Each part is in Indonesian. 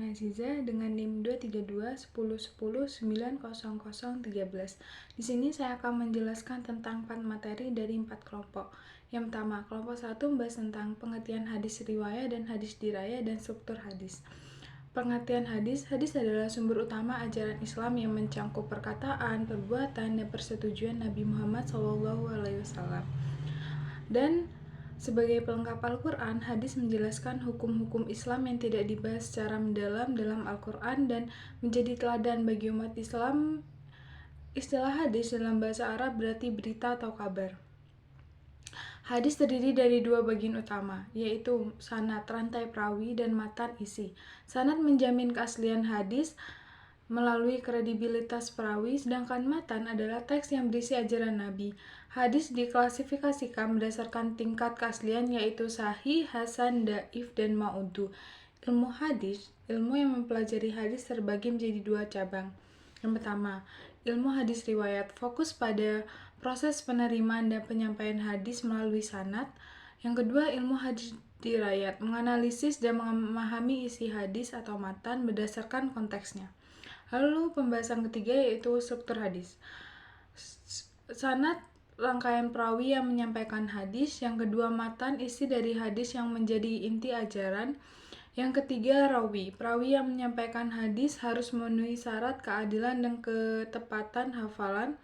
Aziza dengan NIM 2321010900013. Di sini saya akan menjelaskan tentang 4 materi dari 4 kelompok. Yang pertama, kelompok 1 membahas tentang pengertian hadis riwayah dan hadis dirayah dan struktur hadis. Pengertian hadis adalah sumber utama ajaran Islam yang mencangkup perkataan, perbuatan, dan persetujuan Nabi Muhammad SAW. Dan sebagai pelengkap Al-Quran, hadis menjelaskan hukum-hukum Islam yang tidak dibahas secara mendalam dalam Al-Quran dan menjadi teladan bagi umat Islam. Istilah hadis dalam bahasa Arab berarti berita atau kabar. Hadis terdiri dari 2 bagian utama, yaitu sanad rantai perawi dan matan isi. Sanad menjamin keaslian hadis melalui kredibilitas perawi, sedangkan matan adalah teks yang berisi ajaran Nabi. Hadis diklasifikasikan berdasarkan tingkat keaslian, yaitu sahih, hasan, dhaif, dan ma'udhu. Ilmu hadis, ilmu yang mempelajari hadis terbagi menjadi 2 cabang. Yang pertama, ilmu hadis riwayat, fokus pada proses penerimaan dan penyampaian hadis melalui sanad. Yang kedua, ilmu hadis dirayat, menganalisis dan memahami isi hadis atau matan berdasarkan konteksnya. Lalu pembahasan ketiga yaitu struktur hadis. Sanad rangkaian perawi yang menyampaikan hadis. Yang kedua, matan isi dari hadis yang menjadi inti ajaran. Yang ketiga, rawi, perawi yang menyampaikan hadis harus memenuhi syarat keadilan dan ketepatan hafalan.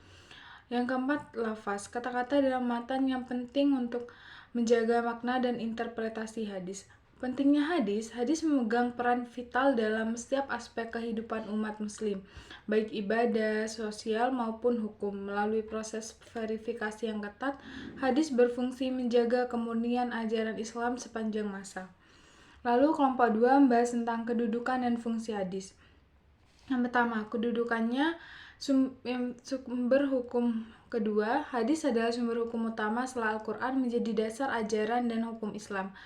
Yang keempat, lafaz, kata-kata dalam matan yang penting untuk menjaga makna dan interpretasi hadis. Pentingnya hadis memegang peran vital dalam setiap aspek kehidupan umat muslim, baik ibadah, sosial, maupun hukum. Melalui proses verifikasi yang ketat, hadis berfungsi menjaga kemurnian ajaran Islam sepanjang masa. Lalu kelompok 2 membahas tentang kedudukan dan fungsi hadis. Yang pertama, kedudukannya sumber hukum. Kedua, hadis adalah sumber hukum utama setelah Al-Quran, menjadi dasar ajaran dan hukum Islam.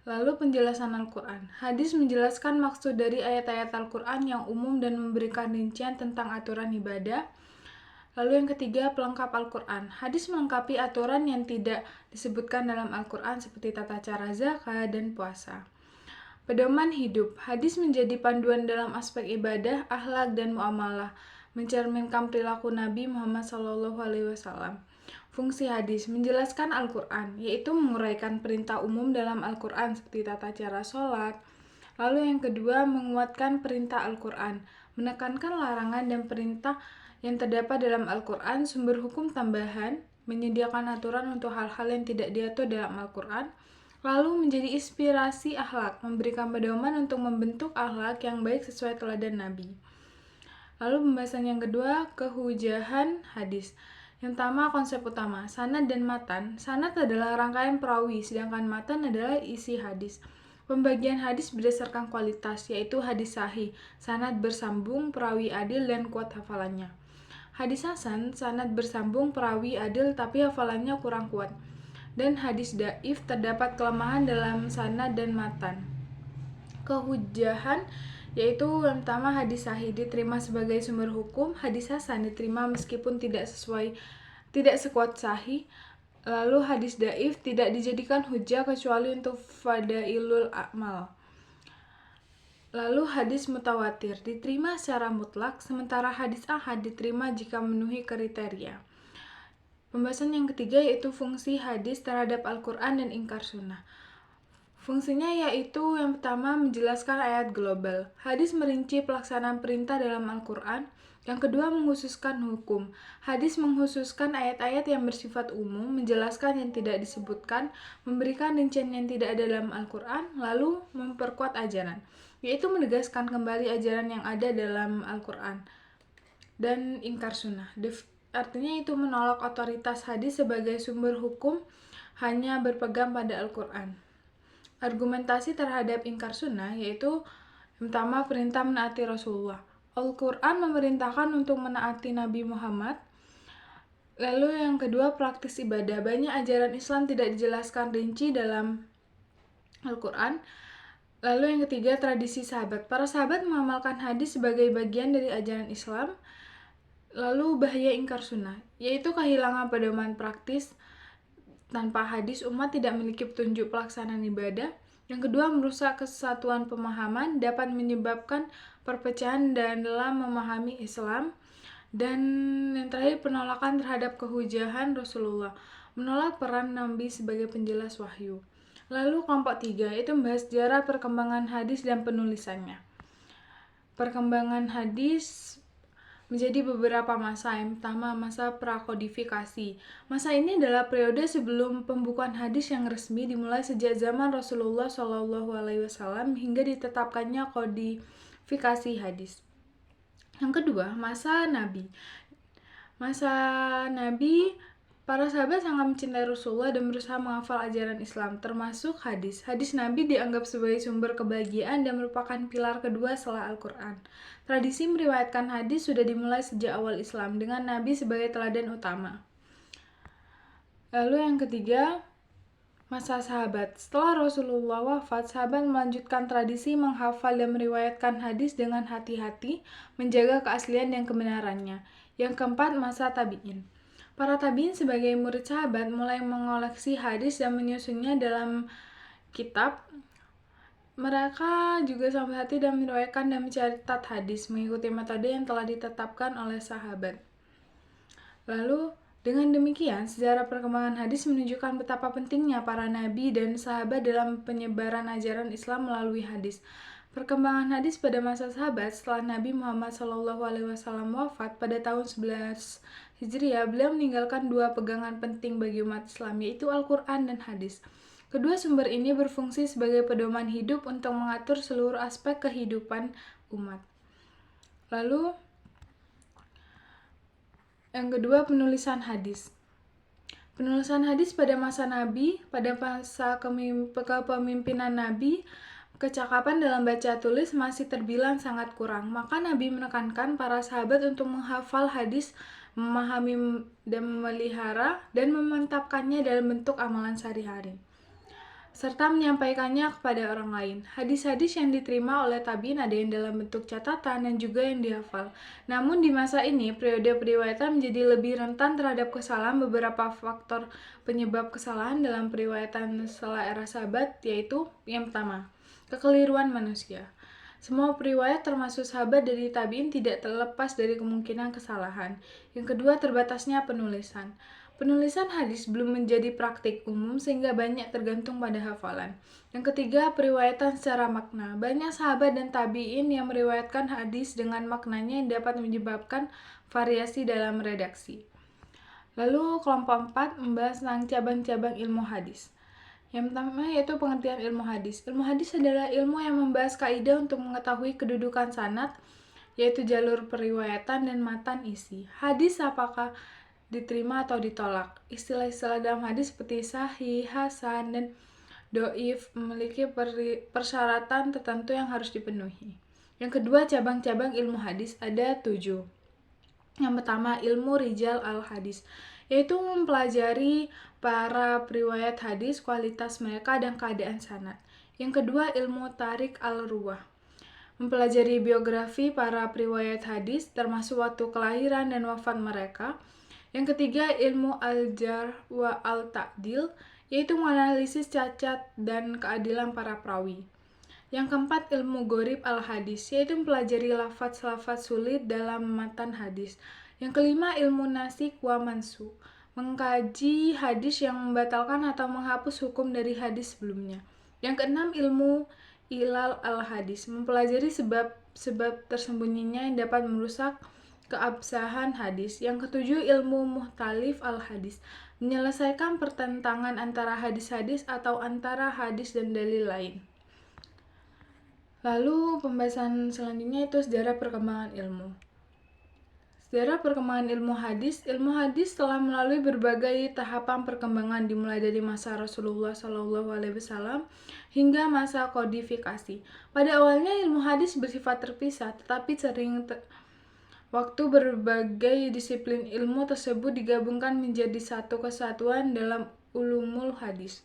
Lalu penjelasan Al-Quran. Hadis menjelaskan maksud dari ayat-ayat Al-Quran yang umum dan memberikan rincian tentang aturan ibadah. Lalu yang ketiga, pelengkap Al-Quran. Hadis melengkapi aturan yang tidak disebutkan dalam Al-Quran seperti tata cara zakat dan puasa. Pedoman hidup. Hadis menjadi panduan dalam aspek ibadah, akhlak, dan muamalah, mencerminkan perilaku Nabi Muhammad SAW. Fungsi hadis menjelaskan Al-Quran, yaitu menguraikan perintah umum dalam Al-Quran seperti tata cara sholat. Lalu yang kedua, menguatkan perintah Al-Quran, menekankan larangan dan perintah yang terdapat dalam Al-Quran. Sumber hukum tambahan, menyediakan aturan untuk hal-hal yang tidak diatur dalam Al-Quran. Lalu menjadi inspirasi akhlak, memberikan pedoman untuk membentuk akhlak yang baik sesuai teladan Nabi. Lalu pembahasan yang kedua, kehujahan hadis. Yang pertama, konsep utama, sanad dan matan. Sanad adalah rangkaian perawi, sedangkan matan adalah isi hadis. Pembagian hadis berdasarkan kualitas, yaitu hadis sahih, sanad bersambung, perawi adil, dan kuat hafalannya. Hadis hasan, sanad bersambung, perawi adil, tapi hafalannya kurang kuat. Dan hadis dhaif, terdapat kelemahan dalam sanad dan matan. Kehujahan, yaitu yang pertama, hadis sahih diterima sebagai sumber hukum, hadis hasan diterima meskipun tidak sekuat sahih. Lalu hadis dhaif tidak dijadikan hujah kecuali untuk fadailul a'mal. Lalu hadis mutawatir diterima secara mutlak, sementara hadis ahad diterima jika memenuhi kriteria. Pembahasan yang ketiga yaitu fungsi hadis terhadap Al-Quran dan ingkar sunnah. Fungsinya yaitu yang pertama, menjelaskan ayat global. Hadis merinci pelaksanaan perintah dalam Al-Quran. Yang kedua, menghususkan hukum. Hadis menghususkan ayat-ayat yang bersifat umum, menjelaskan yang tidak disebutkan, memberikan rincian yang tidak ada dalam Al-Quran, lalu memperkuat ajaran, yaitu menegaskan kembali ajaran yang ada dalam Al-Quran. Dan ingkar sunnah, artinya itu menolak otoritas hadis sebagai sumber hukum, hanya berpegang pada Al-Quran. Argumentasi terhadap ingkar sunnah yaitu yang pertama, perintah menaati Rasulullah. Al-Quran memerintahkan untuk menaati Nabi Muhammad. Lalu yang kedua, praktis ibadah. Banyak ajaran Islam tidak dijelaskan rinci dalam Al-Quran. Lalu yang ketiga, tradisi sahabat. Para sahabat mengamalkan hadis sebagai bagian dari ajaran Islam. Lalu bahaya ingkar sunnah, yaitu kehilangan pedoman praktis. Tanpa hadis, umat tidak memiliki petunjuk pelaksanaan ibadah. Yang kedua, merusak kesatuan pemahaman, dapat menyebabkan perpecahan dalam memahami Islam. Dan yang terakhir, penolakan terhadap kehujahan Rasulullah, menolak peran Nabi sebagai penjelas wahyu. Lalu kelompok 3 itu membahas sejarah perkembangan hadis dan penulisannya. Perkembangan hadis menjadi beberapa masa. Yang pertama, masa prakodifikasi. Masa ini adalah periode sebelum pembukuan hadis yang resmi, dimulai sejak zaman Rasulullah SAW hingga ditetapkannya kodifikasi hadis. Yang kedua, masa Nabi. Masa Nabi, para sahabat sangat mencintai Rasulullah dan berusaha menghafal ajaran Islam, termasuk hadis. Hadis Nabi dianggap sebagai sumber kebahagiaan dan merupakan pilar kedua setelah Al-Quran. Tradisi meriwayatkan hadis sudah dimulai sejak awal Islam, dengan Nabi sebagai teladan utama. Lalu yang ketiga, masa sahabat. Setelah Rasulullah wafat, sahabat melanjutkan tradisi menghafal dan meriwayatkan hadis dengan hati-hati, menjaga keaslian dan kebenarannya. Yang keempat, masa tabi'in. Para tabi'in sebagai murid sahabat mulai mengoleksi hadis dan menyusunnya dalam kitab. Mereka juga sampai hati dan meriwayatkan dan mencatat hadis mengikuti metode yang telah ditetapkan oleh sahabat. Lalu dengan demikian, sejarah perkembangan hadis menunjukkan betapa pentingnya para nabi dan sahabat dalam penyebaran ajaran Islam melalui hadis. Perkembangan hadis pada masa sahabat setelah Nabi Muhammad SAW wafat pada tahun 11 Hijriah, beliau meninggalkan dua pegangan penting bagi umat Islam, yaitu Al-Quran dan hadis. Kedua sumber ini berfungsi sebagai pedoman hidup untuk mengatur seluruh aspek kehidupan umat. Lalu, yang kedua, penulisan hadis. Penulisan hadis pada masa Nabi, pada masa kepemimpinan Nabi, kecakapan dalam baca tulis masih terbilang sangat kurang. Maka Nabi menekankan para sahabat untuk menghafal hadis, memahami dan memelihara, dan memantapkannya dalam bentuk amalan sehari-hari, serta menyampaikannya kepada orang lain. Hadis-hadis yang diterima oleh tabi'in ada yang dalam bentuk catatan dan juga yang dihafal. Namun di masa ini, periode periwayatan menjadi lebih rentan terhadap kesalahan. Beberapa faktor penyebab kesalahan dalam periwayatan setelah era sahabat, yaitu yang pertama, kekeliruan manusia. Semua periwayat termasuk sahabat dari tabi'in tidak terlepas dari kemungkinan kesalahan. Yang kedua, terbatasnya penulisan. Penulisan hadis belum menjadi praktik umum sehingga banyak tergantung pada hafalan. Yang ketiga, periwayatan secara makna. Banyak sahabat dan tabi'in yang meriwayatkan hadis dengan maknanya yang dapat menyebabkan variasi dalam redaksi. Lalu kelompok 4 membahas tentang cabang-cabang ilmu hadis. Yang pertama yaitu pengertian ilmu hadis. Ilmu hadis adalah ilmu yang membahas kaidah untuk mengetahui kedudukan sanad, yaitu jalur periwayatan dan matan isi. Hadis apakah diterima atau ditolak. Istilah-istilah dalam hadis seperti sahih, hasan, dan do'if memiliki persyaratan tertentu yang harus dipenuhi. Yang kedua, cabang-cabang ilmu hadis ada 7. Yang pertama, ilmu rijal al-hadis, yaitu mempelajari para periwayat hadis, kualitas mereka, dan keadaan sanad. Yang kedua, ilmu tarik al-ruwah, mempelajari biografi para periwayat hadis, termasuk waktu kelahiran dan wafat mereka. Yang ketiga, ilmu al-jar wa al-ta'dil, yaitu menganalisis cacat dan keadilan para perawi. Yang keempat, ilmu gharib al-hadis, yaitu mempelajari lafaz-lafaz sulit dalam matan hadis. Yang kelima, ilmu nasikh wa mansukh, mengkaji hadis yang membatalkan atau menghapus hukum dari hadis sebelumnya. Yang keenam, ilmu ilal al-hadis, mempelajari sebab-sebab tersembunyinya yang dapat merusak keabsahan hadis. Yang ketujuh, ilmu muhtalif al-hadis, menyelesaikan pertentangan antara hadis-hadis atau antara hadis dan dalil lain. Lalu pembahasan selanjutnya itu sejarah perkembangan ilmu. Sejarah perkembangan ilmu hadis telah melalui berbagai tahapan perkembangan, dimulai dari masa Rasulullah SAW hingga masa kodifikasi. Pada awalnya ilmu hadis bersifat terpisah, tetapi sering waktu berbagai disiplin ilmu tersebut digabungkan menjadi satu kesatuan dalam ulumul hadis.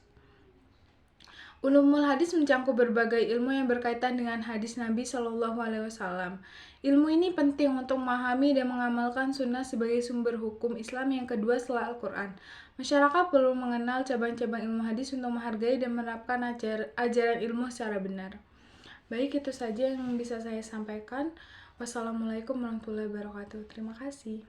Ulumul hadis mencangkup berbagai ilmu yang berkaitan dengan hadis Nabi Shallallahu Alaihi Wasallam. Ilmu ini penting untuk memahami dan mengamalkan sunnah sebagai sumber hukum Islam yang kedua setelah Al-Quran. Masyarakat perlu mengenal cabang-cabang ilmu hadis untuk menghargai dan menerapkan ajaran ilmu secara benar. Baik, itu saja yang bisa saya sampaikan. Wassalamualaikum warahmatullahi wabarakatuh. Terima kasih.